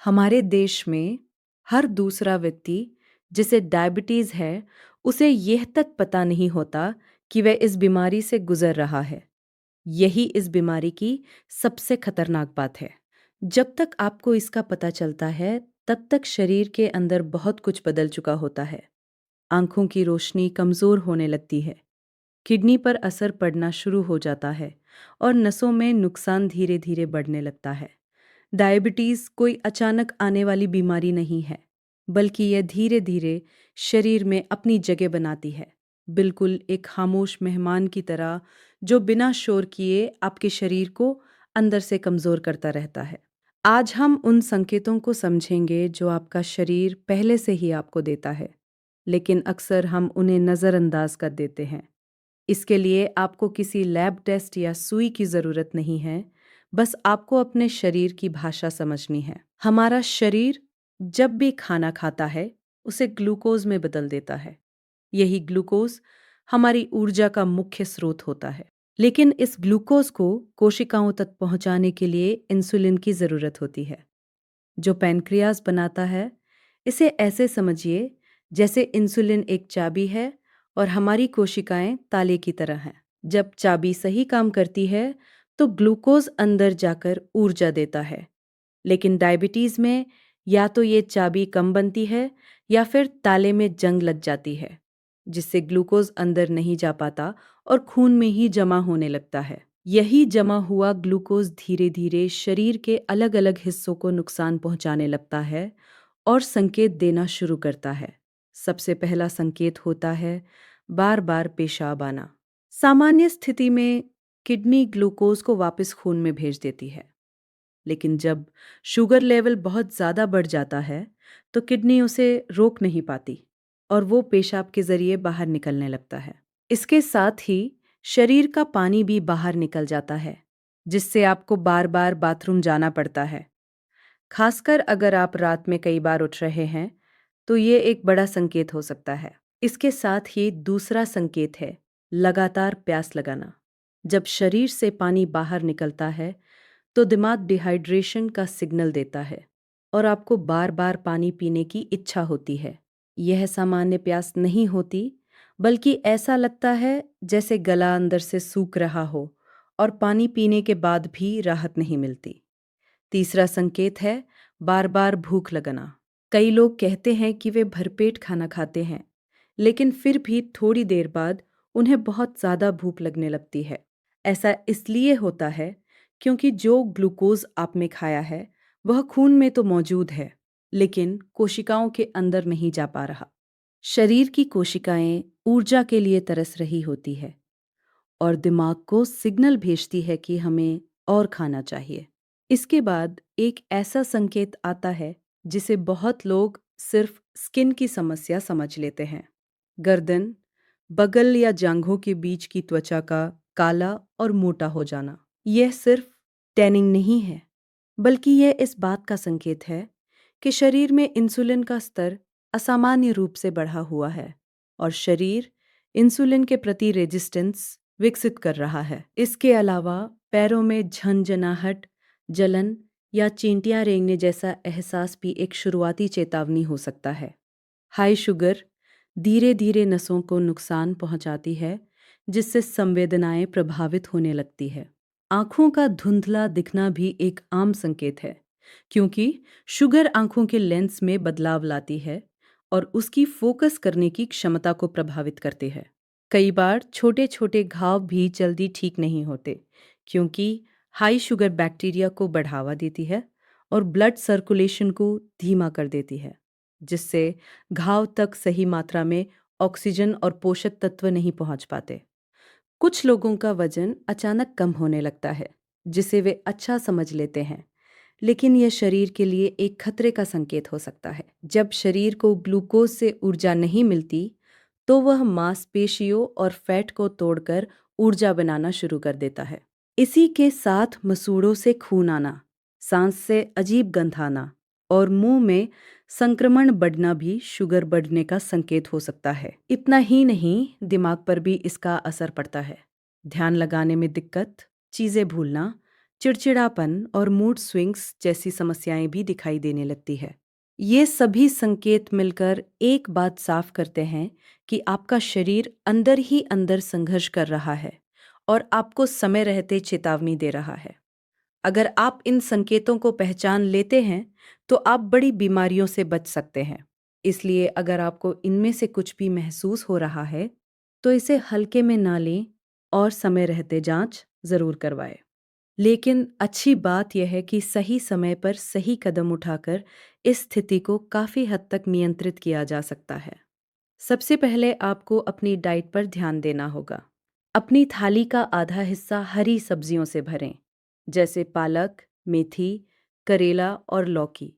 हमारे देश में हर दूसरा व्यक्ति जिसे डायबिटीज है, उसे यह तक पता नहीं होता कि वह इस बीमारी से गुजर रहा है। यही इस बीमारी की सबसे खतरनाक बात है। जब तक आपको इसका पता चलता है, तब तक शरीर के अंदर बहुत कुछ बदल चुका होता है। आंखों की रोशनी कमजोर होने लगती है, किडनी पर असर पड़ना शुरू हो जाता है और नसों में नुकसान धीरे धीरे बढ़ने लगता है। डायबिटीज कोई अचानक आने वाली बीमारी नहीं है, बल्कि यह धीरे धीरे शरीर में अपनी जगह बनाती है, बिल्कुल एक खामोश मेहमान की तरह जो बिना शोर किए आपके शरीर को अंदर से कमजोर करता रहता है। आज हम उन संकेतों को समझेंगे जो आपका शरीर पहले से ही आपको देता है, लेकिन अक्सर हम उन्हें नज़रअंदाज कर देते हैं। इसके लिए आपको किसी लैब टेस्ट या सुई की ज़रूरत नहीं है, बस आपको अपने शरीर की भाषा समझनी है। हमारा शरीर जब भी खाना खाता है, उसे ग्लूकोज में बदल देता है। यही ग्लूकोज हमारी ऊर्जा का मुख्य स्रोत होता है। लेकिन इस ग्लूकोज को कोशिकाओं तक पहुंचाने के लिए इंसुलिन की ज़रूरत होती है, जो पैनक्रियाज बनाता है। इसे ऐसे समझिए जैसे इंसुलिन एक चाबी है और हमारी कोशिकाएं ताले की तरह हैं। जब चाबी सही काम करती है, तो ग्लूकोज अंदर जाकर ऊर्जा देता है। लेकिन डायबिटीज में या तो ये चाबी कम बनती है या फिर ताले में जंग लग जाती है, जिससे ग्लूकोज अंदर नहीं जा पाता और खून में ही जमा होने लगता है। यही जमा हुआ ग्लूकोज धीरे धीरे शरीर के अलग अलग हिस्सों को नुकसान पहुंचाने लगता है और संकेत देना शुरू करता है। सबसे पहला संकेत होता है बार बार पेशाब आना। सामान्य स्थिति में किडनी ग्लूकोज को वापस खून में भेज देती है, लेकिन जब शुगर लेवल बहुत ज़्यादा बढ़ जाता है, तो किडनी उसे रोक नहीं पाती और वो पेशाब के ज़रिए बाहर निकलने लगता है। इसके साथ ही शरीर का पानी भी बाहर निकल जाता है, जिससे आपको बार बार बाथरूम जाना पड़ता है। खासकर अगर आप रात में कई बार उठ रहे हैं, तो ये एक बड़ा संकेत हो सकता है। इसके साथ ही दूसरा संकेत है लगातार प्यास लगाना। जब शरीर से पानी बाहर निकलता है, तो दिमाग डिहाइड्रेशन का सिग्नल देता है और आपको बार बार पानी पीने की इच्छा होती है। यह सामान्य प्यास नहीं होती, बल्कि ऐसा लगता है जैसे गला अंदर से सूख रहा हो और पानी पीने के बाद भी राहत नहीं मिलती। तीसरा संकेत है बार बार भूख लगना। कई लोग कहते हैं कि वे भरपेट खाना खाते हैं, लेकिन फिर भी थोड़ी देर बाद उन्हें बहुत ज़्यादा भूख लगने लगती है। ऐसा इसलिए होता है क्योंकि जो ग्लूकोज आप में खाया है, वह खून में तो मौजूद है, लेकिन कोशिकाओं के अंदर नहीं जा पा रहा। शरीर की कोशिकाएं ऊर्जा के लिए तरस रही होती है और दिमाग को सिग्नल भेजती है कि हमें और खाना चाहिए। इसके बाद एक ऐसा संकेत आता है जिसे बहुत लोग सिर्फ स्किन की समस्या समझ लेते हैं। गर्दन, बगल या जांघों के बीच की त्वचा का काला और मोटा हो जाना। यह सिर्फ टैनिंग नहीं है, बल्कि यह इस बात का संकेत है कि शरीर में इंसुलिन का स्तर असामान्य रूप से बढ़ा हुआ है और शरीर इंसुलिन के प्रति रेजिस्टेंस विकसित कर रहा है। इसके अलावा पैरों में झंझनाहट, जलन या चींटियां रेंगने जैसा एहसास भी एक शुरुआती चेतावनी हो सकता है। हाई शुगर धीरे धीरे नसों को नुकसान पहुंचाती है, जिससे संवेदनाएं प्रभावित होने लगती है। आंखों का धुंधला दिखना भी एक आम संकेत है, क्योंकि शुगर आंखों के लेंस में बदलाव लाती है और उसकी फोकस करने की क्षमता को प्रभावित करती है। कई बार छोटे छोटे घाव भी जल्दी ठीक नहीं होते, क्योंकि हाई शुगर बैक्टीरिया को बढ़ावा देती है और ब्लड सर्कुलेशन को धीमा कर देती है, जिससे घाव तक सही मात्रा में ऑक्सीजन और पोषक तत्व नहीं पहुंच पाते। कुछ लोगों का वजन अचानक कम होने लगता है, जिसे वे अच्छा समझ लेते हैं, लेकिन यह शरीर के लिए एक खतरे का संकेत हो सकता है। जब शरीर को ग्लूकोज से ऊर्जा नहीं मिलती, तो वह मांसपेशियों और फैट को तोड़कर ऊर्जा बनाना शुरू कर देता है। इसी के साथ मसूड़ों से खून आना, सांस से अजीब गंध आना और मुंह में संक्रमण बढ़ना भी शुगर बढ़ने का संकेत हो सकता है। इतना ही नहीं, दिमाग पर भी इसका असर पड़ता है। ध्यान लगाने में दिक्कत, चीजें भूलना, चिड़चिड़ापन और मूड स्विंग्स जैसी समस्याएं भी दिखाई देने लगती है। ये सभी संकेत मिलकर एक बात साफ करते हैं कि आपका शरीर अंदर ही अंदर संघर्ष कर रहा है और आपको समय रहते चेतावनी दे रहा है। अगर आप इन संकेतों को पहचान लेते हैं, तो आप बड़ी बीमारियों से बच सकते हैं। इसलिए अगर आपको इनमें से कुछ भी महसूस हो रहा है, तो इसे हल्के में ना लें और समय रहते जांच ज़रूर करवाएं। लेकिन अच्छी बात यह है कि सही समय पर सही कदम उठाकर इस स्थिति को काफ़ी हद तक नियंत्रित किया जा सकता है। सबसे पहले आपको अपनी डाइट पर ध्यान देना होगा। अपनी थाली का आधा हिस्सा हरी सब्जियों से भरें, जैसे पालक, मेथी, करेला और लौकी।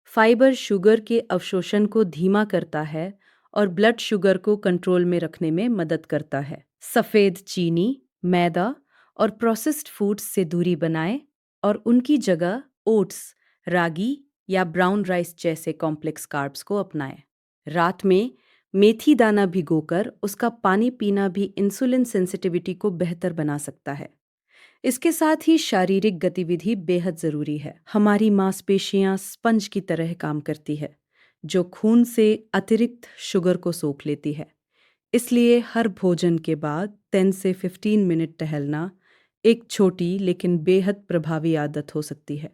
फाइबर शुगर के अवशोषण को धीमा करता है और ब्लड शुगर को कंट्रोल में रखने में मदद करता है। सफ़ेद चीनी, मैदा और प्रोसेस्ड फूड्स से दूरी बनाएं और उनकी जगह ओट्स, रागी या ब्राउन राइस जैसे कॉम्प्लेक्स कार्ब्स को अपनाएं। रात में मेथी दाना भिगोकर उसका पानी पीना भी इंसुलिन सेंसिटिविटी को बेहतर बना सकता है। इसके साथ ही शारीरिक गतिविधि बेहद ज़रूरी है। हमारी मांसपेशियां स्पंज की तरह काम करती है, जो खून से अतिरिक्त शुगर को सोख लेती है। इसलिए हर भोजन के बाद 10 से 15 मिनट टहलना एक छोटी लेकिन बेहद प्रभावी आदत हो सकती है।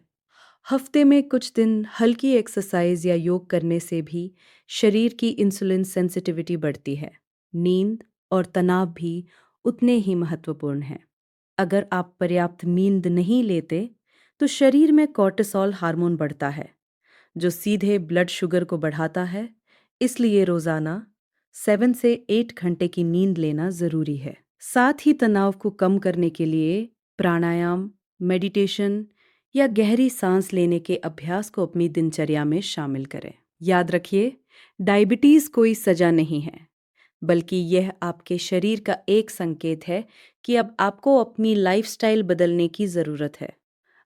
हफ्ते में कुछ दिन हल्की एक्सरसाइज या योग करने से भी शरीर की इंसुलिन सेंसिटिविटी बढ़ती है। नींद और तनाव भी उतने ही महत्वपूर्ण हैं। अगर आप पर्याप्त नींद नहीं लेते, तो शरीर में कॉर्टिसोल हार्मोन बढ़ता है, जो सीधे ब्लड शुगर को बढ़ाता है। इसलिए रोजाना 7 से 8 घंटे की नींद लेना जरूरी है। साथ ही तनाव को कम करने के लिए प्राणायाम, मेडिटेशन या गहरी सांस लेने के अभ्यास को अपनी दिनचर्या में शामिल करें। याद रखिए, डायबिटीज कोई सजा नहीं है, बल्कि यह आपके शरीर का एक संकेत है कि अब आपको अपनी लाइफस्टाइल बदलने की ज़रूरत है।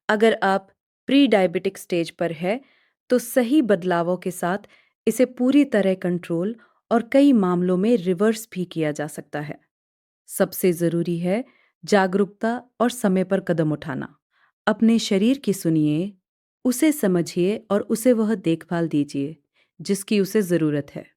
अगर आप प्री डायबिटिक स्टेज पर है, तो सही बदलावों के साथ इसे पूरी तरह कंट्रोल और कई मामलों में रिवर्स भी किया जा सकता है। सबसे ज़रूरी है जागरूकता और समय पर कदम उठाना। अपने शरीर की सुनिए, उसे समझिए और उसे वह देखभाल दीजिए जिसकी उसे ज़रूरत है।